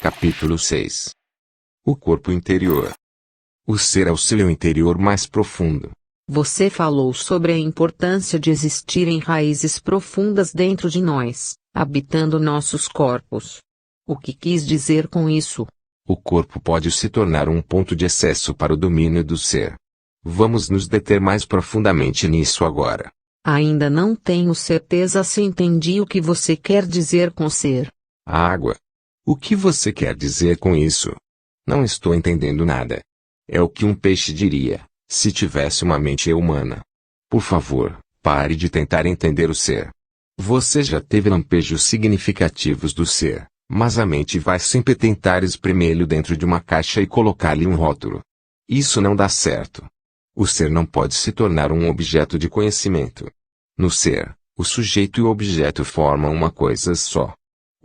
Capítulo 6. O corpo interior. O ser é o seu interior mais profundo. Você falou sobre a importância de existirem raízes profundas dentro de nós, habitando nossos corpos. O que quis dizer com isso? O corpo pode se tornar um ponto de acesso para o domínio do ser. Vamos nos deter mais profundamente nisso agora. Ainda não tenho certeza se entendi o que você quer dizer com ser. A água. O que você quer dizer com isso? Não estou entendendo nada. É o que um peixe diria, se tivesse uma mente humana. Por favor, pare de tentar entender o ser. Você já teve lampejos significativos do ser, mas a mente vai sempre tentar espremê-lo dentro de uma caixa e colocar-lhe um rótulo. Isso não dá certo. O ser não pode se tornar um objeto de conhecimento. No ser, o sujeito e o objeto formam uma coisa só.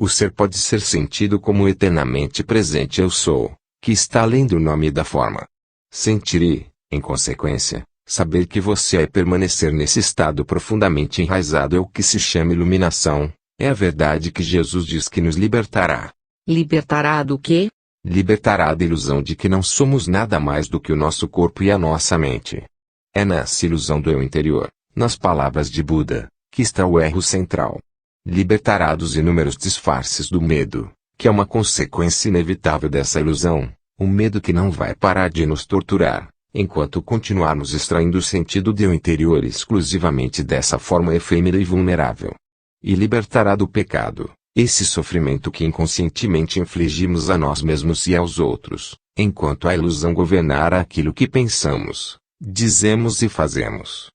O ser pode ser sentido como eternamente presente eu sou, que está além do nome e da forma. Sentir e, em consequência, saber que você é permanecer nesse estado profundamente enraizado é o que se chama iluminação, é a verdade que Jesus diz que nos libertará. Libertará do quê? Libertará da ilusão de que não somos nada mais do que o nosso corpo e a nossa mente. É nessa ilusão do eu interior, nas palavras de Buda, que está o erro central. Libertará dos inúmeros disfarces do medo, que é uma consequência inevitável dessa ilusão, um medo que não vai parar de nos torturar, enquanto continuarmos extraindo o sentido do eu interior exclusivamente dessa forma efêmera e vulnerável. E libertará do pecado, esse sofrimento que inconscientemente infligimos a nós mesmos e aos outros, enquanto a ilusão governar aquilo que pensamos, dizemos e fazemos.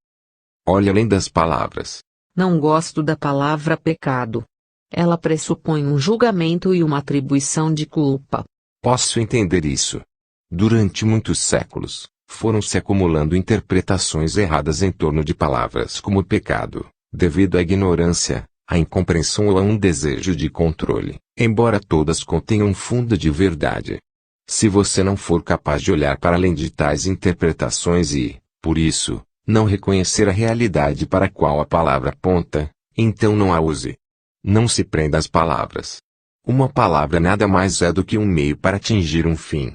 Olhe além das palavras. Não gosto da palavra pecado. Ela pressupõe um julgamento e uma atribuição de culpa. Posso entender isso. Durante muitos séculos, foram se acumulando interpretações erradas em torno de palavras como pecado, devido à ignorância, à incompreensão ou a um desejo de controle, embora todas contenham um fundo de verdade. Se você não for capaz de olhar para além de tais interpretações e, por isso, não reconhecer a realidade para a qual a palavra aponta, então não a use. Não se prenda às palavras. Uma palavra nada mais é do que um meio para atingir um fim.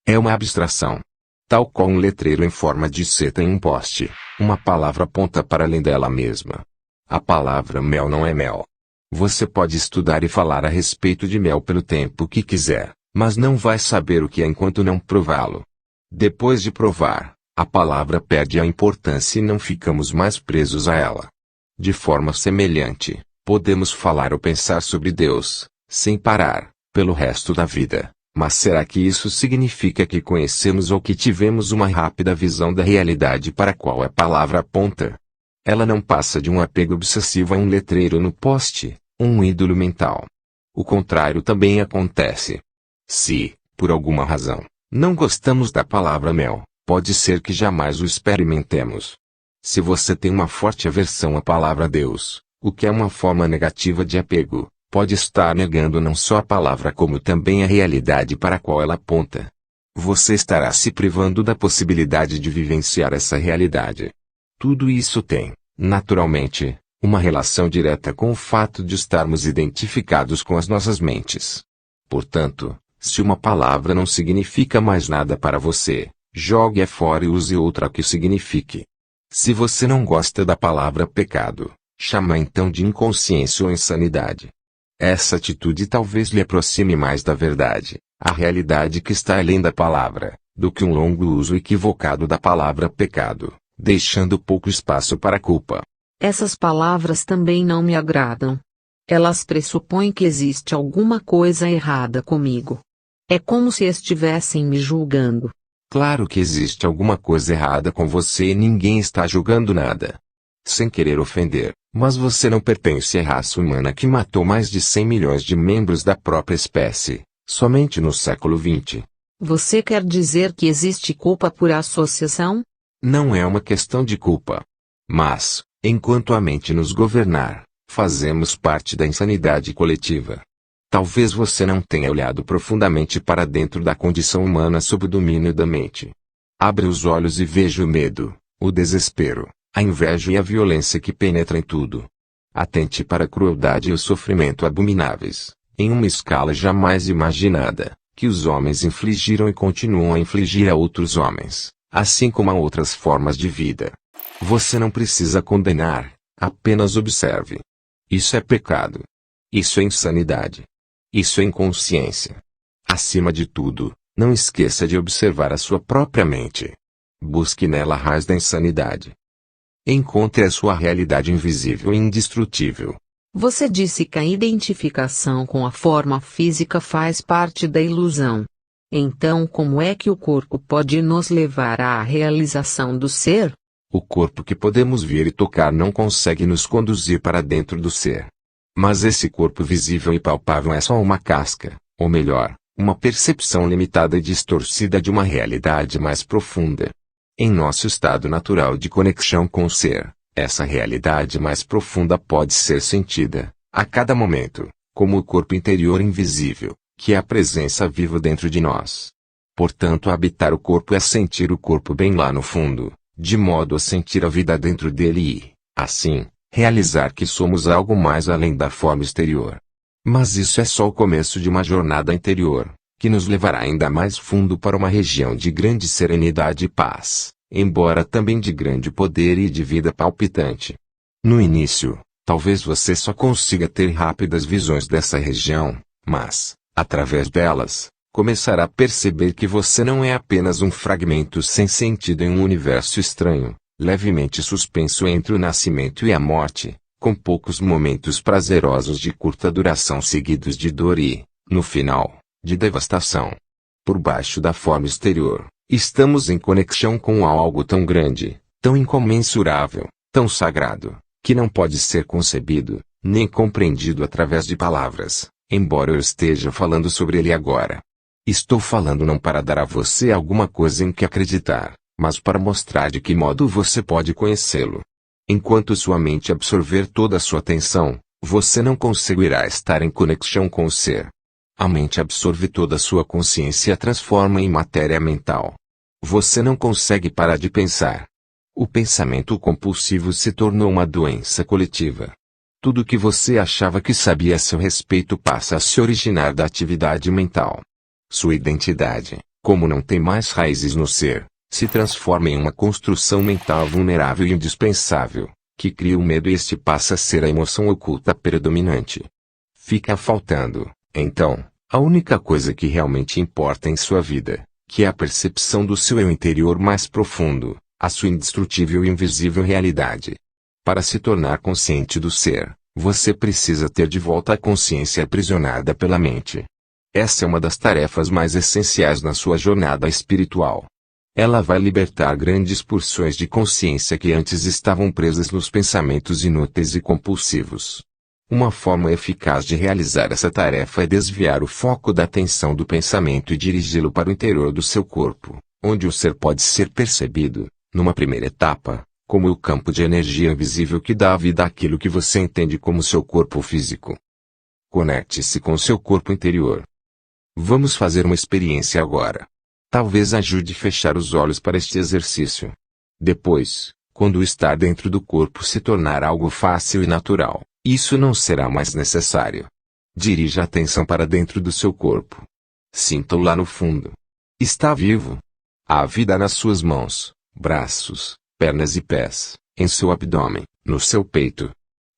É uma abstração. Tal qual um letreiro em forma de seta em um poste, uma palavra aponta para além dela mesma. A palavra mel não é mel. Você pode estudar e falar a respeito de mel pelo tempo que quiser, mas não vai saber o que é enquanto não prová-lo. Depois de provar, a palavra perde a importância e não ficamos mais presos a ela. De forma semelhante, podemos falar ou pensar sobre Deus, sem parar, pelo resto da vida, mas será que isso significa que conhecemos ou que tivemos uma rápida visão da realidade para a qual a palavra aponta? Ela não passa de um apego obsessivo a um letreiro no poste, um ídolo mental. O contrário também acontece. Se, por alguma razão, não gostamos da palavra mel, pode ser que jamais o experimentemos. Se você tem uma forte aversão à palavra Deus, o que é uma forma negativa de apego, pode estar negando não só a palavra como também a realidade para a qual ela aponta. Você estará se privando da possibilidade de vivenciar essa realidade. Tudo isso tem, naturalmente, uma relação direta com o fato de estarmos identificados com as nossas mentes. Portanto, se uma palavra não significa mais nada para você, jogue-a fora e use outra que signifique. Se você não gosta da palavra pecado, chama então de inconsciência ou insanidade. Essa atitude talvez lhe aproxime mais da verdade, a realidade que está além da palavra, do que um longo uso equivocado da palavra pecado, deixando pouco espaço para a culpa. Essas palavras também não me agradam. Elas pressupõem que existe alguma coisa errada comigo. É como se estivessem me julgando. Claro que existe alguma coisa errada com você e ninguém está julgando nada. Sem querer ofender, mas você não pertence à raça humana que matou mais de 100 milhões de membros da própria espécie, somente no século XX. Você quer dizer que existe culpa por associação? Não é uma questão de culpa. Mas, enquanto a mente nos governar, fazemos parte da insanidade coletiva. Talvez você não tenha olhado profundamente para dentro da condição humana sob o domínio da mente. Abra os olhos e veja o medo, o desespero, a inveja e a violência que penetra em tudo. Atente para a crueldade e o sofrimento abomináveis, em uma escala jamais imaginada, que os homens infligiram e continuam a infligir a outros homens, assim como a outras formas de vida. Você não precisa condenar, apenas observe. Isso é pecado. Isso é insanidade. Isso é inconsciência. Acima de tudo, não esqueça de observar a sua própria mente. Busque nela a raiz da insanidade. Encontre a sua realidade invisível e indestrutível. Você disse que a identificação com a forma física faz parte da ilusão. Então, como é que o corpo pode nos levar à realização do ser? O corpo que podemos ver e tocar não consegue nos conduzir para dentro do ser. Mas esse corpo visível e palpável é só uma casca, ou melhor, uma percepção limitada e distorcida de uma realidade mais profunda. Em nosso estado natural de conexão com o ser, essa realidade mais profunda pode ser sentida, a cada momento, como o corpo interior invisível, que é a presença viva dentro de nós. Portanto, habitar o corpo é sentir o corpo bem lá no fundo, de modo a sentir a vida dentro dele e, assim, realizar que somos algo mais além da forma exterior. Mas isso é só o começo de uma jornada interior, que nos levará ainda mais fundo para uma região de grande serenidade e paz, embora também de grande poder e de vida palpitante. No início, talvez você só consiga ter rápidas visões dessa região, mas, através delas, começará a perceber que você não é apenas um fragmento sem sentido em um universo estranho, levemente suspenso entre o nascimento e a morte, com poucos momentos prazerosos de curta duração seguidos de dor e, no final, de devastação. Por baixo da forma exterior, estamos em conexão com algo tão grande, tão incomensurável, tão sagrado, que não pode ser concebido, nem compreendido através de palavras, embora eu esteja falando sobre ele agora. Estou falando não para dar a você alguma coisa em que acreditar, mas para mostrar de que modo você pode conhecê-lo. Enquanto sua mente absorver toda a sua atenção, você não conseguirá estar em conexão com o ser. A mente absorve toda a sua consciência e a transforma em matéria mental. Você não consegue parar de pensar. O pensamento compulsivo se tornou uma doença coletiva. Tudo o que você achava que sabia a seu respeito passa a se originar da atividade mental. Sua identidade, como não tem mais raízes no ser, se transforma em uma construção mental vulnerável e indispensável, que cria o medo e este passa a ser a emoção oculta predominante. Fica faltando, então, a única coisa que realmente importa em sua vida, que é a percepção do seu eu interior mais profundo, a sua indestrutível e invisível realidade. Para se tornar consciente do ser, você precisa ter de volta a consciência aprisionada pela mente. Essa é uma das tarefas mais essenciais na sua jornada espiritual. Ela vai libertar grandes porções de consciência que antes estavam presas nos pensamentos inúteis e compulsivos. Uma forma eficaz de realizar essa tarefa é desviar o foco da atenção do pensamento e dirigi-lo para o interior do seu corpo, onde o ser pode ser percebido, numa primeira etapa, como o campo de energia invisível que dá vida àquilo que você entende como seu corpo físico. Conecte-se com seu corpo interior. Vamos fazer uma experiência agora. Talvez ajude a fechar os olhos para este exercício. Depois, quando o estar dentro do corpo se tornar algo fácil e natural, isso não será mais necessário. Dirija a atenção para dentro do seu corpo. Sinta-o lá no fundo. Está vivo. Há vida nas suas mãos, braços, pernas e pés, em seu abdômen, no seu peito.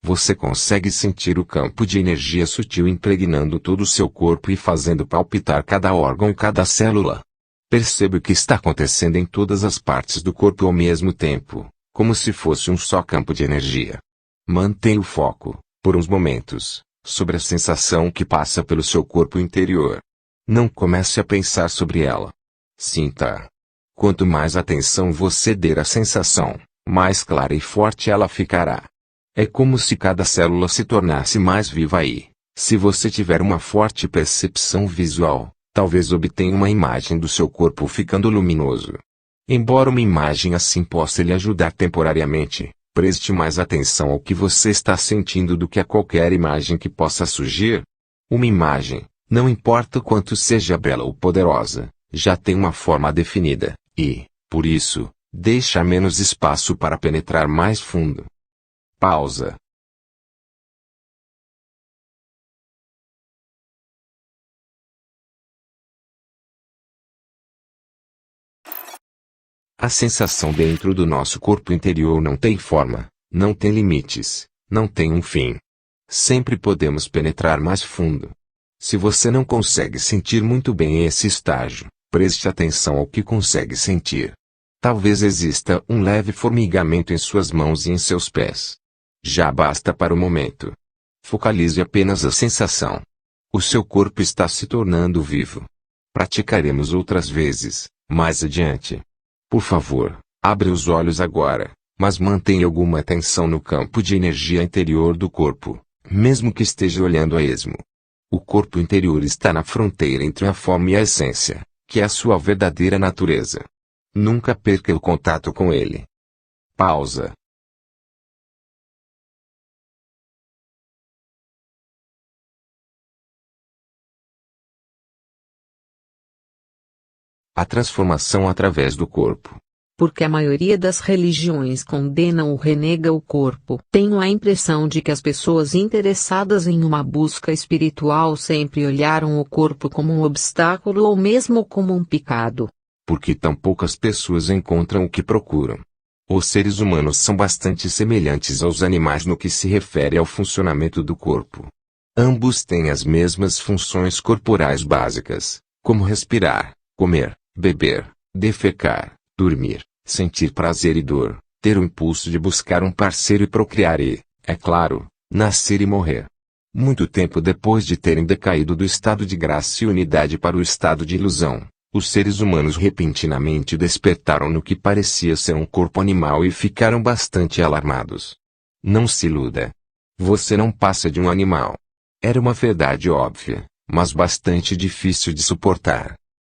Você consegue sentir o campo de energia sutil impregnando todo o seu corpo e fazendo palpitar cada órgão e cada célula. Perceba o que está acontecendo em todas as partes do corpo ao mesmo tempo, como se fosse um só campo de energia. Mantenha o foco, por uns momentos, sobre a sensação que passa pelo seu corpo interior. Não comece a pensar sobre ela. Sinta-a. Quanto mais atenção você der à sensação, mais clara e forte ela ficará. É como se cada célula se tornasse mais viva e, se você tiver uma forte percepção visual, talvez obtenha uma imagem do seu corpo ficando luminoso. Embora uma imagem assim possa lhe ajudar temporariamente, preste mais atenção ao que você está sentindo do que a qualquer imagem que possa surgir. Uma imagem, não importa o quanto seja bela ou poderosa, já tem uma forma definida, e, por isso, deixa menos espaço para penetrar mais fundo. Pausa. A sensação dentro do nosso corpo interior não tem forma, não tem limites, não tem um fim. Sempre podemos penetrar mais fundo. Se você não consegue sentir muito bem esse estágio, preste atenção ao que consegue sentir. Talvez exista um leve formigamento em suas mãos e em seus pés. Já basta para o momento. Focalize apenas a sensação. O seu corpo está se tornando vivo. Praticaremos outras vezes, mais adiante. Por favor, abra os olhos agora, mas mantenha alguma atenção no campo de energia interior do corpo, mesmo que esteja olhando a esmo. O corpo interior está na fronteira entre a forma e a essência, que é a sua verdadeira natureza. Nunca perca o contato com ele. Pausa. A transformação através do corpo. Porque a maioria das religiões condenam ou renega o corpo. Tenho a impressão de que as pessoas interessadas em uma busca espiritual sempre olharam o corpo como um obstáculo ou mesmo como um pecado. Porque tão poucas pessoas encontram o que procuram. Os seres humanos são bastante semelhantes aos animais no que se refere ao funcionamento do corpo. Ambos têm as mesmas funções corporais básicas, como respirar, comer, beber, defecar, dormir, sentir prazer e dor, ter o impulso de buscar um parceiro e procriar e, é claro, nascer e morrer. Muito tempo depois de terem decaído do estado de graça e unidade para o estado de ilusão, os seres humanos repentinamente despertaram no que parecia ser um corpo animal e ficaram bastante alarmados. Não se iluda. Você não passa de um animal. Era uma verdade óbvia, mas bastante difícil de suportar.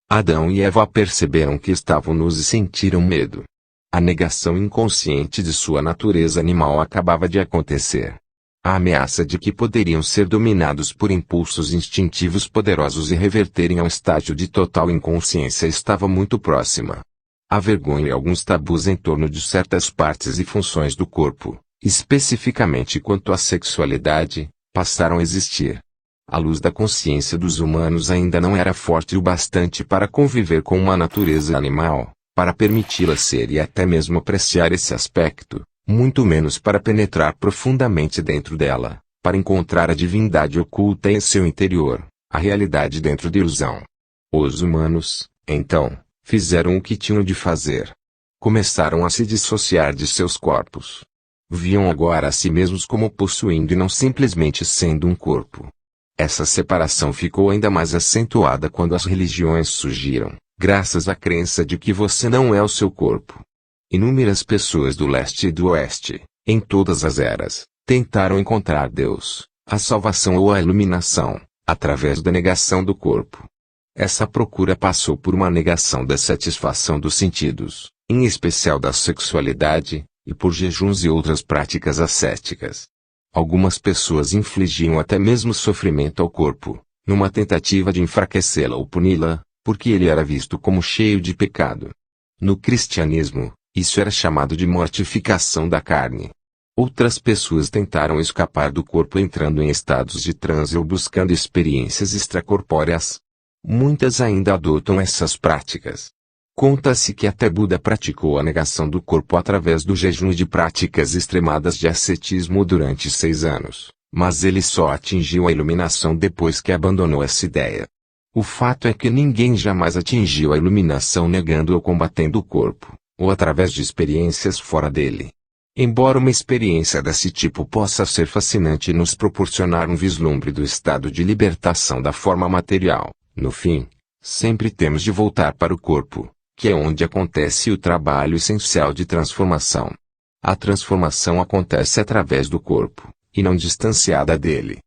Adão e Eva perceberam que estavam nus e sentiram medo. A negação inconsciente de sua natureza animal acabava de acontecer. A ameaça de que poderiam ser dominados por impulsos instintivos poderosos e reverterem ao estágio de total inconsciência estava muito próxima. A vergonha e alguns tabus em torno de certas partes e funções do corpo, especificamente quanto à sexualidade, passaram a existir. A luz da consciência dos humanos ainda não era forte o bastante para conviver com uma natureza animal, para permiti-la ser e até mesmo apreciar esse aspecto, muito menos para penetrar profundamente dentro dela, para encontrar a divindade oculta em seu interior, a realidade dentro da ilusão. Os humanos, então, fizeram o que tinham de fazer. Começaram a se dissociar de seus corpos. Viam agora a si mesmos como possuindo e não simplesmente sendo um corpo. Essa separação ficou ainda mais acentuada quando as religiões surgiram, graças à crença de que você não é o seu corpo. Inúmeras pessoas do leste e do oeste, em todas as eras, tentaram encontrar Deus, a salvação ou a iluminação, através da negação do corpo. Essa procura passou por uma negação da satisfação dos sentidos, em especial da sexualidade, e por jejuns e outras práticas ascéticas. Algumas pessoas infligiam até mesmo sofrimento ao corpo, numa tentativa de enfraquecê-la ou puni-la, porque ele era visto como cheio de pecado. No cristianismo, isso era chamado de mortificação da carne. Outras pessoas tentaram escapar do corpo entrando em estados de transe ou buscando experiências extracorpóreas. Muitas ainda adotam essas práticas. Conta-se que até Buda praticou a negação do corpo através do jejum e de práticas extremadas de ascetismo durante 6 anos, mas ele só atingiu a iluminação depois que abandonou essa ideia. O fato é que ninguém jamais atingiu a iluminação negando ou combatendo o corpo, ou através de experiências fora dele. Embora uma experiência desse tipo possa ser fascinante e nos proporcionar um vislumbre do estado de libertação da forma material, no fim, sempre temos de voltar para o corpo, que é onde acontece o trabalho essencial de transformação. A transformação acontece através do corpo, e não distanciada dele.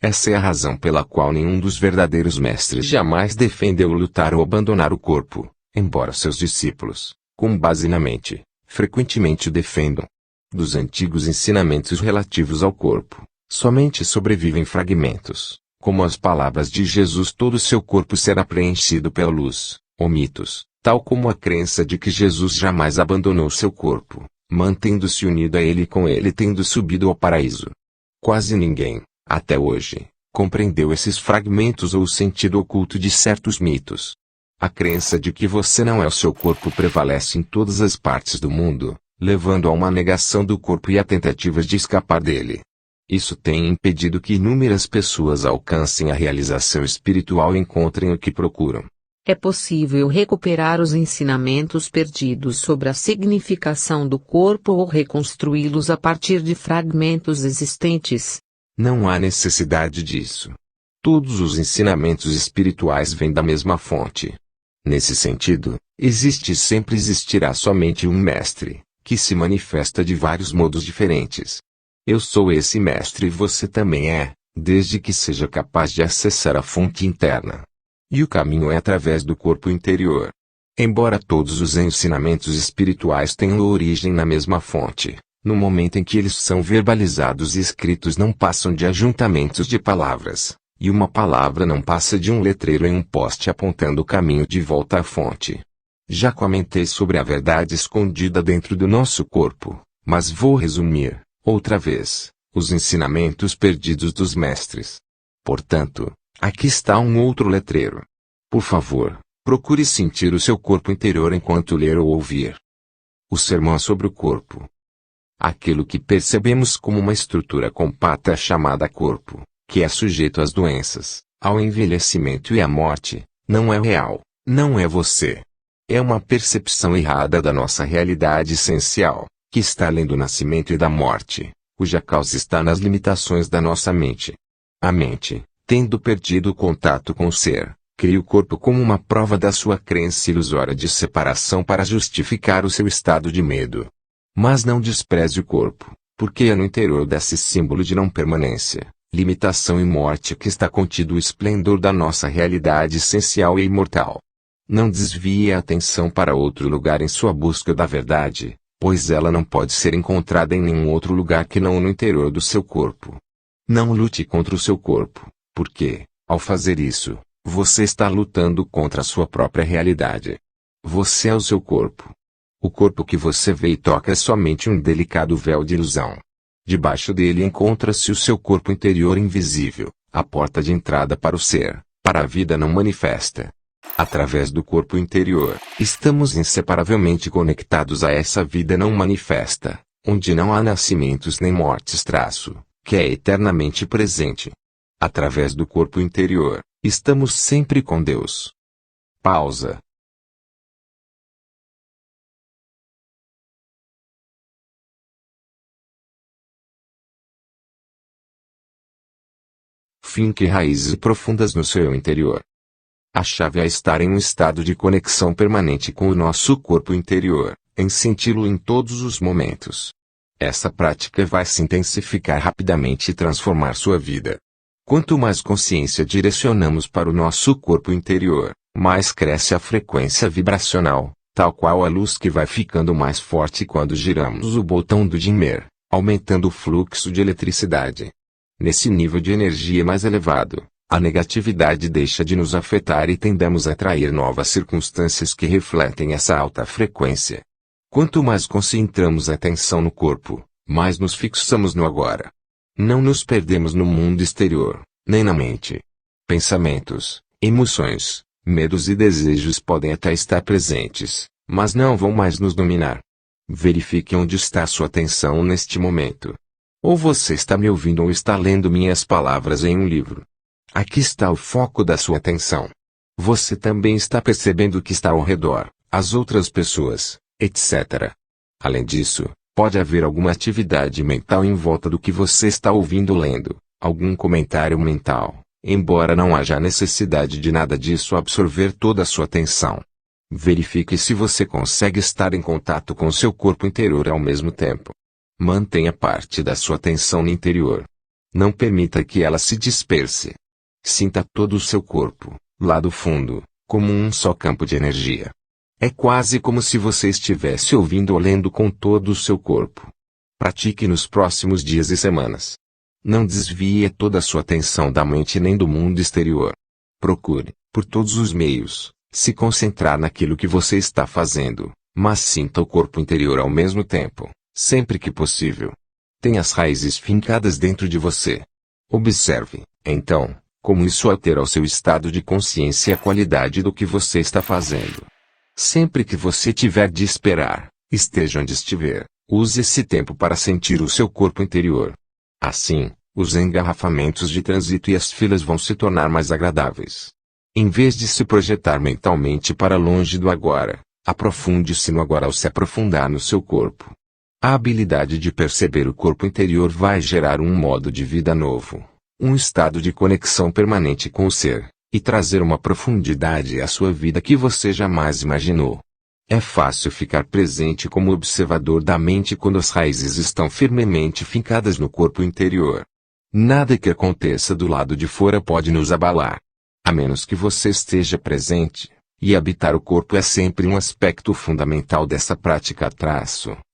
Essa é a razão pela qual nenhum dos verdadeiros mestres jamais defendeu lutar ou abandonar o corpo, embora seus discípulos, com base na mente, frequentemente o defendam. Dos antigos ensinamentos relativos ao corpo, somente sobrevivem fragmentos, como as palavras de Jesus: todo o seu corpo será preenchido pela luz, ou mitos, tal como a crença de que Jesus jamais abandonou seu corpo, mantendo-se unido a ele e com ele tendo subido ao paraíso. Quase ninguém, até hoje, compreendeu esses fragmentos ou o sentido oculto de certos mitos. A crença de que você não é o seu corpo prevalece em todas as partes do mundo, levando a uma negação do corpo e a tentativas de escapar dele. Isso tem impedido que inúmeras pessoas alcancem a realização espiritual e encontrem o que procuram. É possível recuperar os ensinamentos perdidos sobre a significação do corpo ou reconstruí-los a partir de fragmentos existentes? Não há necessidade disso. Todos os ensinamentos espirituais vêm da mesma fonte. Nesse sentido, existe e sempre existirá somente um mestre, que se manifesta de vários modos diferentes. Eu sou esse mestre e você também é, desde que seja capaz de acessar a fonte interna. E o caminho é através do corpo interior. Embora todos os ensinamentos espirituais tenham origem na mesma fonte, no momento em que eles são verbalizados e escritos não passam de ajuntamentos de palavras, e uma palavra não passa de um letreiro em um poste apontando o caminho de volta à fonte. Já comentei sobre a verdade escondida dentro do nosso corpo, mas vou resumir, outra vez, os ensinamentos perdidos dos mestres. Portanto, aqui está um outro letreiro. Por favor, procure sentir o seu corpo interior enquanto ler ou ouvir. O sermão sobre o corpo. Aquilo que percebemos como uma estrutura compacta é chamada corpo, que é sujeito às doenças, ao envelhecimento e à morte, não é real, não é você. É uma percepção errada da nossa realidade essencial, que está além do nascimento e da morte, cuja causa está nas limitações da nossa mente. A mente, tendo perdido o contato com o ser, cria o corpo como uma prova da sua crença ilusória de separação para justificar o seu estado de medo. Mas não despreze o corpo, porque é no interior desse símbolo de não permanência, limitação e morte que está contido o esplendor da nossa realidade essencial e imortal. Não desvie a atenção para outro lugar em sua busca da verdade, pois ela não pode ser encontrada em nenhum outro lugar que não no interior do seu corpo. Não lute contra o seu corpo, porque, ao fazer isso, você está lutando contra a sua própria realidade. Você é o seu corpo. O corpo que você vê e toca é somente um delicado véu de ilusão. Debaixo dele encontra-se o seu corpo interior invisível, a porta de entrada para o ser, para a vida não manifesta. Através do corpo interior, estamos inseparavelmente conectados a essa vida não manifesta, onde não há nascimentos nem mortes que é eternamente presente. Através do corpo interior, estamos sempre com Deus. Pausa. Finque raízes profundas no seu interior. A chave é estar em um estado de conexão permanente com o nosso corpo interior, em senti-lo em todos os momentos. Essa prática vai se intensificar rapidamente e transformar sua vida. Quanto mais consciência direcionamos para o nosso corpo interior, mais cresce a frequência vibracional, tal qual a luz que vai ficando mais forte quando giramos o botão do dimmer, aumentando o fluxo de eletricidade. Nesse nível de energia mais elevado, a negatividade deixa de nos afetar e tendemos a atrair novas circunstâncias que refletem essa alta frequência. Quanto mais concentramos a atenção no corpo, mais nos fixamos no agora. Não nos perdemos no mundo exterior, nem na mente. Pensamentos, emoções, medos e desejos podem até estar presentes, mas não vão mais nos dominar. Verifique onde está sua atenção neste momento. Ou você está me ouvindo ou está lendo minhas palavras em um livro. Aqui está o foco da sua atenção. Você também está percebendo o que está ao redor, as outras pessoas, etc. Além disso, pode haver alguma atividade mental em volta do que você está ouvindo ou lendo, algum comentário mental, embora não haja necessidade de nada disso absorver toda a sua atenção. Verifique se você consegue estar em contato com seu corpo interior ao mesmo tempo. Mantenha parte da sua atenção no interior. Não permita que ela se disperse. Sinta todo o seu corpo, lá do fundo, como um só campo de energia. É quase como se você estivesse ouvindo ou lendo com todo o seu corpo. Pratique nos próximos dias e semanas. Não desvie toda a sua atenção da mente nem do mundo exterior. Procure, por todos os meios, se concentrar naquilo que você está fazendo, mas sinta o corpo interior ao mesmo tempo, sempre que possível. Tenha as raízes fincadas dentro de você. Observe, então, como isso altera o seu estado de consciência e a qualidade do que você está fazendo. Sempre que você tiver de esperar, esteja onde estiver, use esse tempo para sentir o seu corpo interior. Assim, os engarrafamentos de trânsito e as filas vão se tornar mais agradáveis. Em vez de se projetar mentalmente para longe do agora, aprofunde-se no agora ao se aprofundar no seu corpo. A habilidade de perceber o corpo interior vai gerar um modo de vida novo, um estado de conexão permanente com o ser, e trazer uma profundidade à sua vida que você jamais imaginou. É fácil ficar presente como observador da mente quando as raízes estão firmemente fincadas no corpo interior. Nada que aconteça do lado de fora pode nos abalar. A menos que você esteja presente, e habitar o corpo é sempre um aspecto fundamental dessa prática.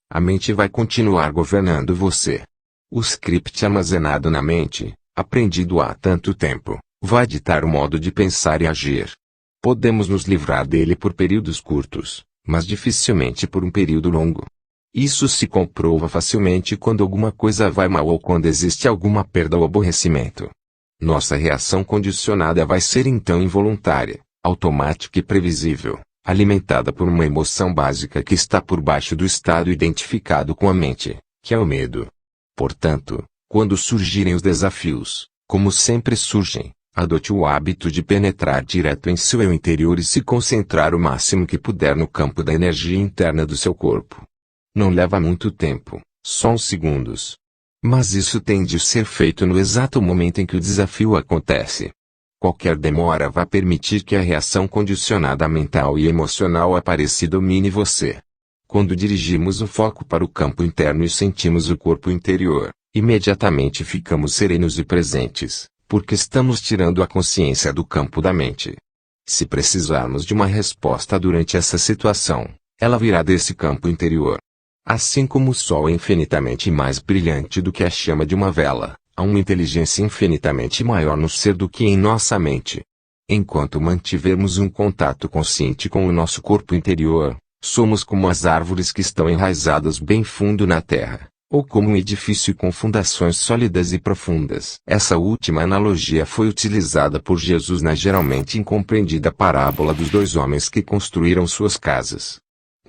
A mente vai continuar governando você. O script armazenado na mente, aprendido há tanto tempo, vai ditar o modo de pensar e agir. Podemos nos livrar dele por períodos curtos, mas dificilmente por um período longo. Isso se comprova facilmente quando alguma coisa vai mal ou quando existe alguma perda ou aborrecimento. Nossa reação condicionada vai ser então involuntária, automática e previsível, alimentada por uma emoção básica que está por baixo do estado identificado com a mente, que é o medo. Portanto, quando surgirem os desafios, como sempre surgem, adote o hábito de penetrar direto em seu eu interior e se concentrar o máximo que puder no campo da energia interna do seu corpo. Não leva muito tempo, só uns segundos. Mas isso tem de ser feito no exato momento em que o desafio acontece. Qualquer demora vai permitir que a reação condicionada mental e emocional apareça e domine você. Quando dirigimos o foco para o campo interno e sentimos o corpo interior, imediatamente ficamos serenos e presentes, porque estamos tirando a consciência do campo da mente. Se precisarmos de uma resposta durante essa situação, ela virá desse campo interior. Assim como o sol é infinitamente mais brilhante do que a chama de uma vela, há uma inteligência infinitamente maior no ser do que em nossa mente. Enquanto mantivermos um contato consciente com o nosso corpo interior, somos como as árvores que estão enraizadas bem fundo na terra, ou como um edifício com fundações sólidas e profundas. Essa última analogia foi utilizada por Jesus na geralmente incompreendida parábola dos dois homens que construíram suas casas.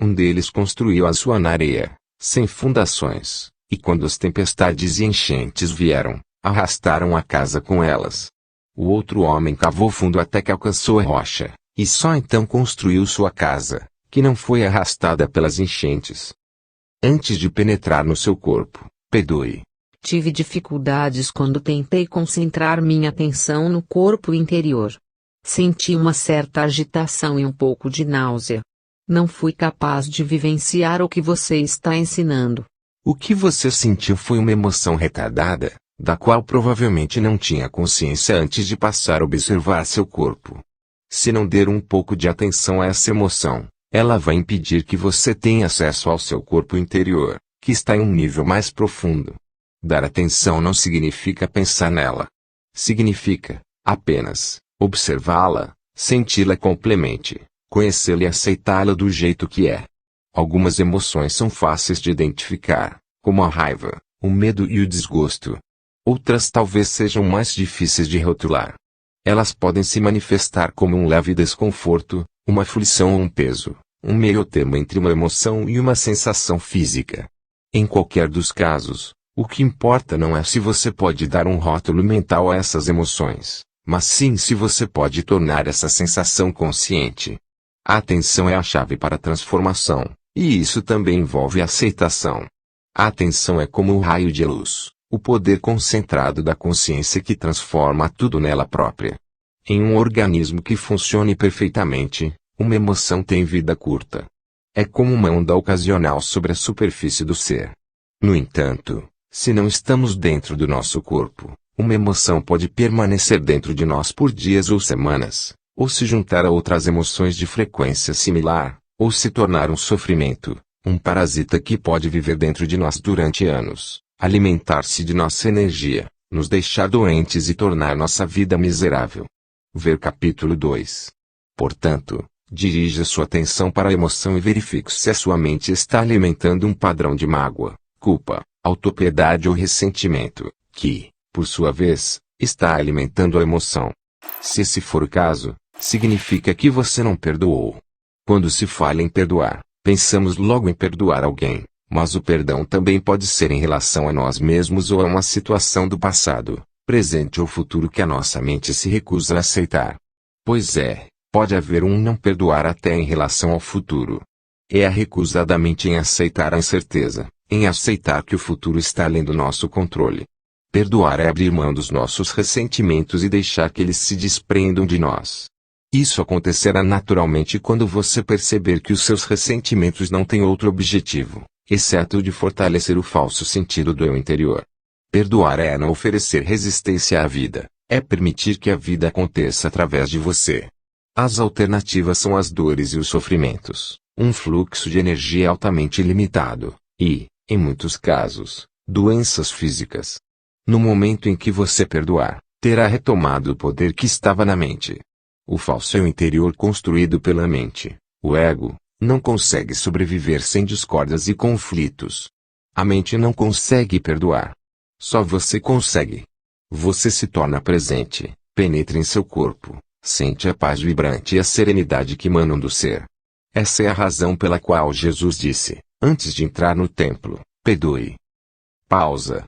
Um deles construiu a sua na areia, sem fundações, e quando as tempestades e enchentes vieram, arrastaram a casa com elas. O outro homem cavou fundo até que alcançou a rocha, e só então construiu sua casa, que não foi arrastada pelas enchentes. Antes de penetrar no seu corpo, perdoe. Tive dificuldades quando tentei concentrar minha atenção no corpo interior. Senti uma certa agitação e um pouco de náusea. Não fui capaz de vivenciar o que você está ensinando. O que você sentiu foi uma emoção retardada, da qual provavelmente não tinha consciência antes de passar a observar seu corpo. Se não der um pouco de atenção a essa emoção, ela vai impedir que você tenha acesso ao seu corpo interior, que está em um nível mais profundo. Dar atenção não significa pensar nela. Significa, apenas, observá-la, senti-la completamente, conhecê-la e aceitá-la do jeito que é. Algumas emoções são fáceis de identificar, como a raiva, o medo e o desgosto. Outras talvez sejam mais difíceis de rotular. Elas podem se manifestar como um leve desconforto, uma aflição ou um peso, um meio-termo entre uma emoção e uma sensação física. Em qualquer dos casos, o que importa não é se você pode dar um rótulo mental a essas emoções, mas sim se você pode tornar essa sensação consciente. A atenção é a chave para a transformação, e isso também envolve a aceitação. A atenção é como um raio de luz, o poder concentrado da consciência que transforma tudo nela própria. Em um organismo que funcione perfeitamente, uma emoção tem vida curta. É como uma onda ocasional sobre a superfície do ser. No entanto, se não estamos dentro do nosso corpo, uma emoção pode permanecer dentro de nós por dias ou semanas, ou se juntar a outras emoções de frequência similar, ou se tornar um sofrimento, um parasita que pode viver dentro de nós durante anos, alimentar-se de nossa energia, nos deixar doentes e tornar nossa vida miserável. Ver capítulo 2. Portanto, dirija sua atenção para a emoção e verifique se a sua mente está alimentando um padrão de mágoa, culpa, autopiedade ou ressentimento, que, por sua vez, Está alimentando a emoção. Se esse for o caso, significa que você não perdoou. Quando se fala em perdoar, pensamos logo em perdoar alguém, mas o perdão também pode ser em relação a nós mesmos ou a uma situação do passado, presente ou futuro que a nossa mente se recusa a aceitar. Pois é, pode haver um não perdoar até em relação ao futuro. É a recusa da mente em aceitar a incerteza, em aceitar que o futuro está além do nosso controle. Perdoar é abrir mão dos nossos ressentimentos e deixar que eles se desprendam de nós. Isso acontecerá naturalmente quando você perceber que os seus ressentimentos não têm outro objetivo, exceto o de fortalecer o falso sentido do eu interior. Perdoar é não oferecer resistência à vida, é permitir que a vida aconteça através de você. As alternativas são as dores e os sofrimentos, um fluxo de energia altamente limitado, e, em muitos casos, doenças físicas. No momento em que você perdoar, terá retomado o poder que estava na mente. O falso eu interior construído pela mente, o ego, não consegue sobreviver sem discórdias e conflitos. A mente não consegue perdoar. Só você consegue. Você se torna presente, penetra em seu corpo, sente a paz vibrante e a serenidade que emanam do ser. Essa é a razão pela qual Jesus disse, antes de entrar no templo, perdoe. Pausa.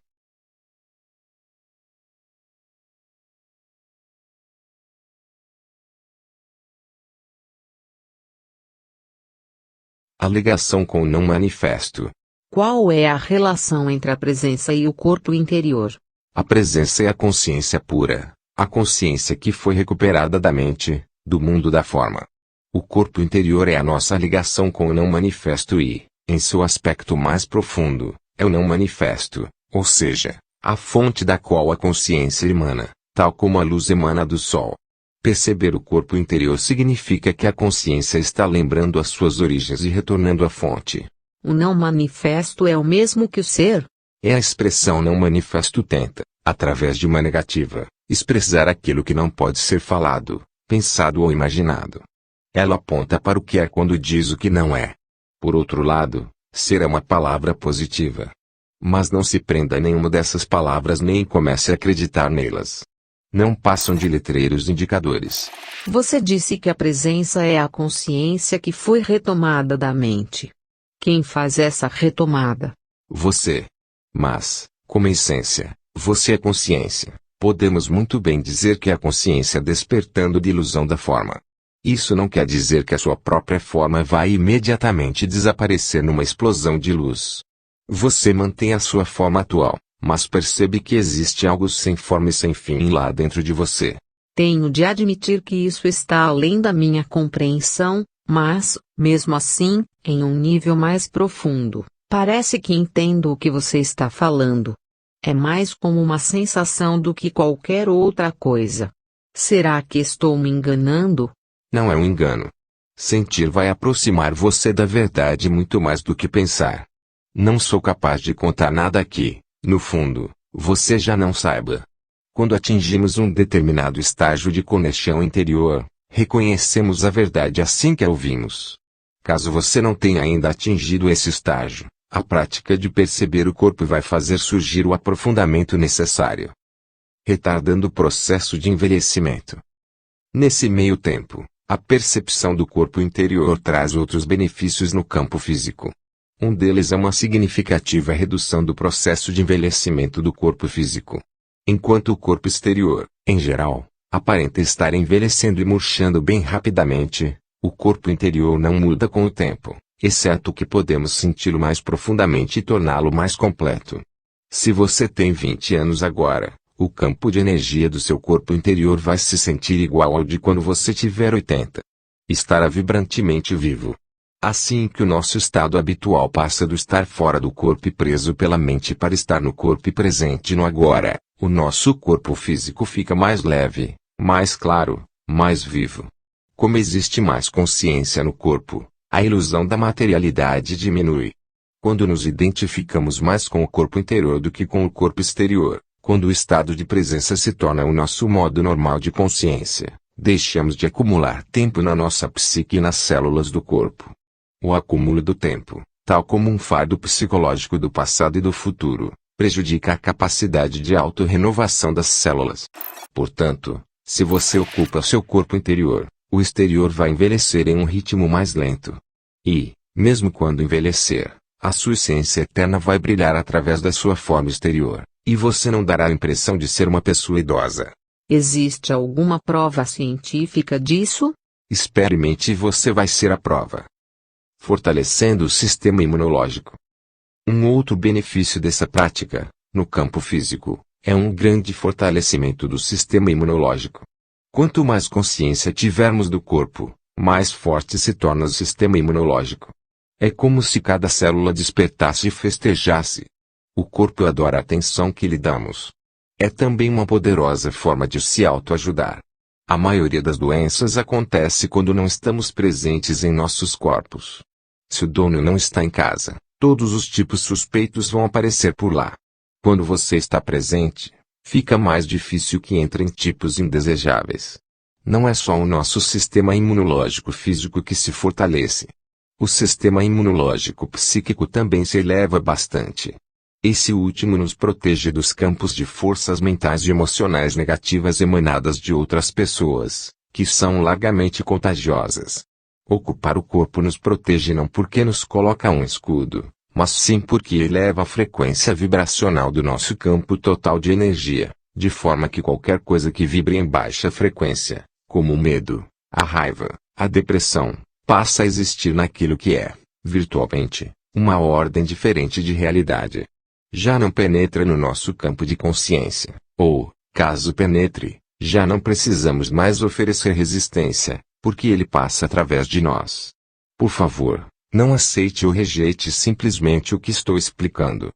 A ligação com o não manifesto. Qual é a relação entre a presença e o corpo interior? A presença é a consciência pura, a consciência que foi recuperada da mente, do mundo da forma. O corpo interior é a nossa ligação com o não manifesto e, em seu aspecto mais profundo, é o não manifesto, ou seja, a fonte da qual a consciência emana, tal como a luz emana do sol. Perceber o corpo interior significa que a consciência está lembrando as suas origens e retornando à fonte. O não manifesto é o mesmo que o ser? É a expressão não manifesto tenta, através de uma negativa, expressar aquilo que não pode ser falado, pensado ou imaginado. Ela aponta para o que é quando diz o que não é. Por outro lado, ser é uma palavra positiva. Mas não se prenda a nenhuma dessas palavras nem comece a acreditar nelas. Não passam de letreiros indicadores. Você disse que a presença é a consciência que foi retomada da mente. Quem faz essa retomada? Você. Mas, como essência, você é consciência. Podemos muito bem dizer que é a consciência despertando de ilusão da forma. Isso não quer dizer que a sua própria forma vai imediatamente desaparecer numa explosão de luz. Você mantém a sua forma atual, mas percebe que existe algo sem forma e sem fim lá dentro de você. Tenho de admitir que isso está além da minha compreensão, mas, mesmo assim, em um nível mais profundo, parece que entendo o que você está falando. É mais como uma sensação do que qualquer outra coisa. Será que estou me enganando? Não é um engano. Sentir vai aproximar você da verdade muito mais do que pensar. Não sou capaz de contar nada aqui, no fundo, você já não saiba. Quando atingimos um determinado estágio de conexão interior, reconhecemos a verdade assim que a ouvimos. Caso você não tenha ainda atingido esse estágio, a prática de perceber o corpo vai fazer surgir o aprofundamento necessário, retardando o processo de envelhecimento. Nesse meio tempo, a percepção do corpo interior traz outros benefícios no campo físico. Um deles é uma significativa redução do processo de envelhecimento do corpo físico. Enquanto o corpo exterior, em geral, aparenta estar envelhecendo e murchando bem rapidamente, o corpo interior não muda com o tempo, exceto que podemos senti-lo mais profundamente e torná-lo mais completo. Se você tem 20 anos agora, o campo de energia do seu corpo interior vai se sentir igual ao de quando você tiver 80. Estará vibrantemente vivo. Assim que o nosso estado habitual passa do estar fora do corpo e preso pela mente para estar no corpo e presente no agora, o nosso corpo físico fica mais leve, mais claro, mais vivo. Como existe mais consciência no corpo, a ilusão da materialidade diminui. Quando nos identificamos mais com o corpo interior do que com o corpo exterior, quando o estado de presença se torna o nosso modo normal de consciência, deixamos de acumular tempo na nossa psique e nas células do corpo. O acúmulo do tempo, tal como um fardo psicológico do passado e do futuro, prejudica a capacidade de autorrenovação das células. Portanto, se você ocupa seu corpo interior, o exterior vai envelhecer em um ritmo mais lento. E, mesmo quando envelhecer, a sua essência eterna vai brilhar através da sua forma exterior, e você não dará a impressão de ser uma pessoa idosa. Existe alguma prova científica disso? Experimente e você vai ser a prova. Fortalecendo o sistema imunológico. Um outro benefício dessa prática, no campo físico, é um grande fortalecimento do sistema imunológico. Quanto mais consciência tivermos do corpo, mais forte se torna o sistema imunológico. É como se cada célula despertasse e festejasse. O corpo adora a atenção que lhe damos. É também uma poderosa forma de se autoajudar. A maioria das doenças acontece quando não estamos presentes em nossos corpos. Se o dono não está em casa, todos os tipos suspeitos vão aparecer por lá. Quando você está presente, fica mais difícil que entrem tipos indesejáveis. Não é só o nosso sistema imunológico físico que se fortalece. O sistema imunológico psíquico também se eleva bastante. Esse último nos protege dos campos de forças mentais e emocionais negativas emanadas de outras pessoas, que são largamente contagiosas. Ocupar o corpo nos protege não porque nos coloca um escudo, mas sim porque eleva a frequência vibracional do nosso campo total de energia, de forma que qualquer coisa que vibre em baixa frequência, como o medo, a raiva, a depressão, passa a existir naquilo que é, virtualmente, uma ordem diferente de realidade. Já não penetra no nosso campo de consciência, ou, caso penetre, já não precisamos mais oferecer resistência, porque ele passa através de nós. Por favor, não aceite ou rejeite simplesmente o que estou explicando.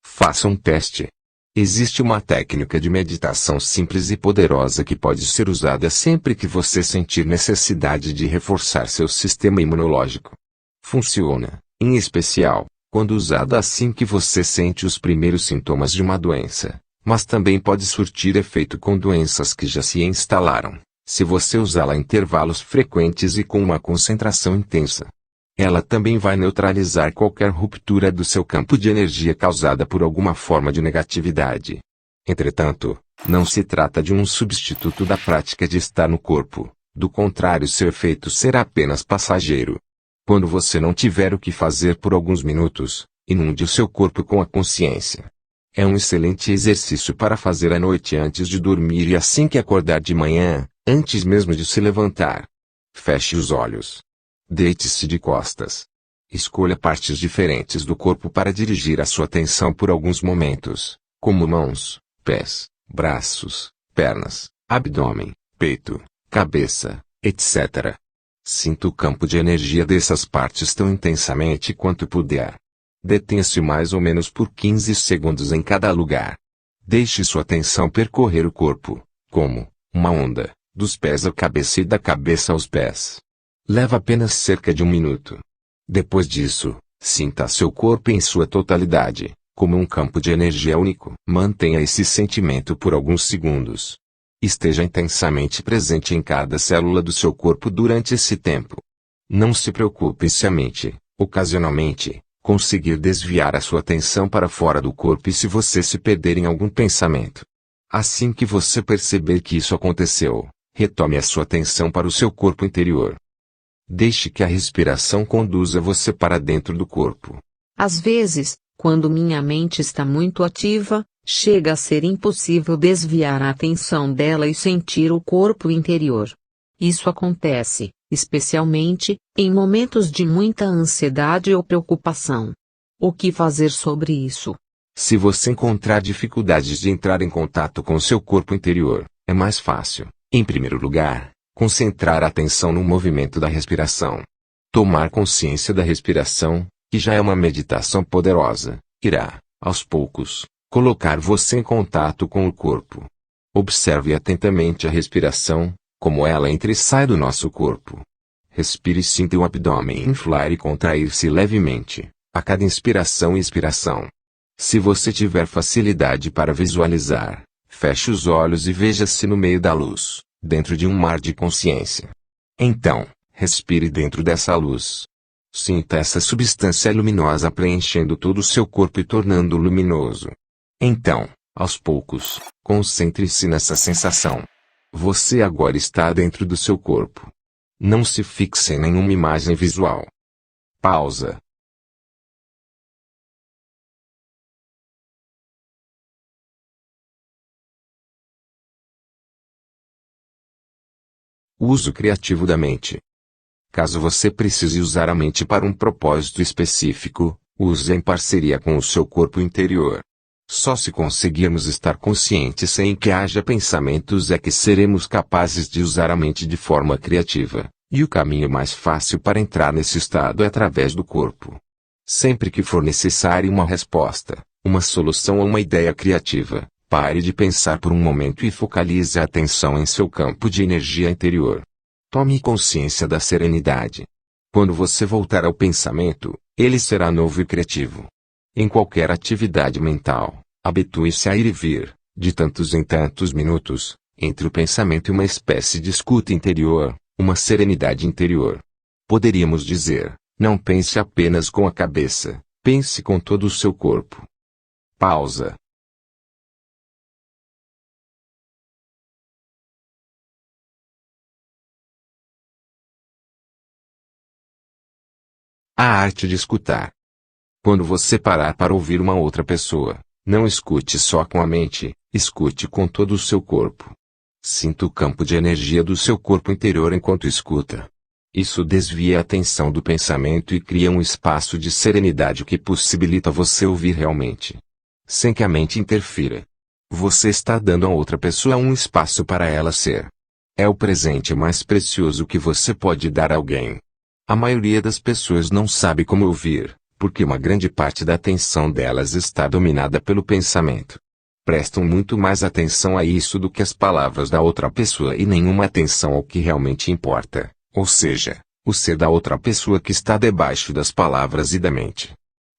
Faça um teste. Existe uma técnica de meditação simples e poderosa que pode ser usada sempre que você sentir necessidade de reforçar seu sistema imunológico. Funciona, em especial, quando usada assim que você sente os primeiros sintomas de uma doença, mas também pode surtir efeito com doenças que já se instalaram, se você usá-la em intervalos frequentes e com uma concentração intensa. Ela também vai neutralizar qualquer ruptura do seu campo de energia causada por alguma forma de negatividade. Entretanto, não se trata de um substituto da prática de estar no corpo, do contrário seu efeito será apenas passageiro. Quando você não tiver o que fazer por alguns minutos, inunde o seu corpo com a consciência. É um excelente exercício para fazer à noite antes de dormir e assim que acordar de manhã, antes mesmo de se levantar. Feche os olhos. Deite-se de costas. Escolha partes diferentes do corpo para dirigir a sua atenção por alguns momentos, como mãos, pés, braços, pernas, abdômen, peito, cabeça, etc. Sinta o campo de energia dessas partes tão intensamente quanto puder. Detenha-se mais ou menos por 15 segundos em cada lugar. Deixe sua atenção percorrer o corpo, como uma onda, dos pés à cabeça e da cabeça aos pés. Leva apenas cerca de 1 minuto. Depois disso, sinta seu corpo em sua totalidade, como um campo de energia único. Mantenha esse sentimento por alguns segundos. Esteja intensamente presente em cada célula do seu corpo durante esse tempo. Não se preocupe se a mente, ocasionalmente, conseguir desviar a sua atenção para fora do corpo e se você se perder em algum pensamento. Assim que você perceber que isso aconteceu, retome a sua atenção para o seu corpo interior. Deixe que a respiração conduza você para dentro do corpo. Às vezes, quando minha mente está muito ativa, chega a ser impossível desviar a atenção dela e sentir o corpo interior. Isso acontece, especialmente, em momentos de muita ansiedade ou preocupação. O que fazer sobre isso? Se você encontrar dificuldades de entrar em contato com seu corpo interior, é mais fácil, em primeiro lugar, concentrar a atenção no movimento da respiração. Tomar consciência da respiração, que já é uma meditação poderosa, irá, aos poucos, colocar você em contato com o corpo. Observe atentamente a respiração, como ela entra e sai do nosso corpo. Respire e sinta o abdômen inflar e contrair-se levemente, a cada inspiração e expiração. Se você tiver facilidade para visualizar, feche os olhos e veja-se no meio da luz, dentro de um mar de consciência. Então, respire dentro dessa luz. Sinta essa substância luminosa preenchendo todo o seu corpo e tornando-o luminoso. Então, aos poucos, concentre-se nessa sensação. Você agora está dentro do seu corpo. Não se fixe em nenhuma imagem visual. Pausa. Uso criativo da mente. Caso você precise usar a mente para um propósito específico, use em parceria com o seu corpo interior. Só se conseguirmos estar conscientes sem que haja pensamentos é que seremos capazes de usar a mente de forma criativa, e o caminho mais fácil para entrar nesse estado é através do corpo. Sempre que for necessário uma resposta, uma solução ou uma ideia criativa, pare de pensar por um momento e focalize a atenção em seu campo de energia interior. Tome consciência da serenidade. Quando você voltar ao pensamento, ele será novo e criativo. Em qualquer atividade mental, habitue-se a ir e vir, de tantos em tantos minutos, entre o pensamento e uma espécie de escuta interior, uma serenidade interior. Poderíamos dizer, não pense apenas com a cabeça, pense com todo o seu corpo. Pausa. A arte de escutar. Quando você parar para ouvir uma outra pessoa, não escute só com a mente, escute com todo o seu corpo. Sinta o campo de energia do seu corpo interior enquanto escuta. Isso desvia a atenção do pensamento e cria um espaço de serenidade que possibilita você ouvir realmente, sem que a mente interfira. Você está dando a outra pessoa um espaço para ela ser. É o presente mais precioso que você pode dar a alguém. A maioria das pessoas não sabe como ouvir, porque uma grande parte da atenção delas está dominada pelo pensamento. Prestam muito mais atenção a isso do que às palavras da outra pessoa e nenhuma atenção ao que realmente importa, ou seja, o ser da outra pessoa que está debaixo das palavras e da mente.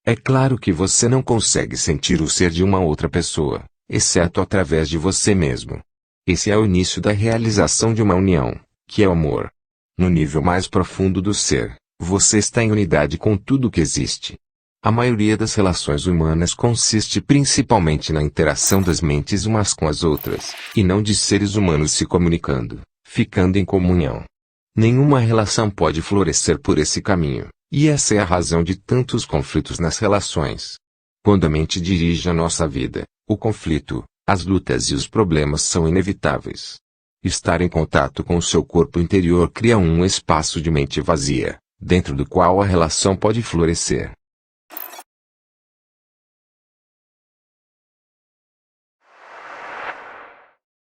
É claro que você não consegue sentir o ser de uma outra pessoa, exceto através de você mesmo. Esse é o início da realização de uma união, que é o amor. No nível mais profundo do ser, você está em unidade com tudo que existe. A maioria das relações humanas consiste principalmente na interação das mentes umas com as outras, e não de seres humanos se comunicando, ficando em comunhão. Nenhuma relação pode florescer por esse caminho, e essa é a razão de tantos conflitos nas relações. Quando a mente dirige a nossa vida, o conflito, as lutas e os problemas são inevitáveis. Estar em contato com o seu corpo interior cria um espaço de mente vazia, dentro do qual a relação pode florescer.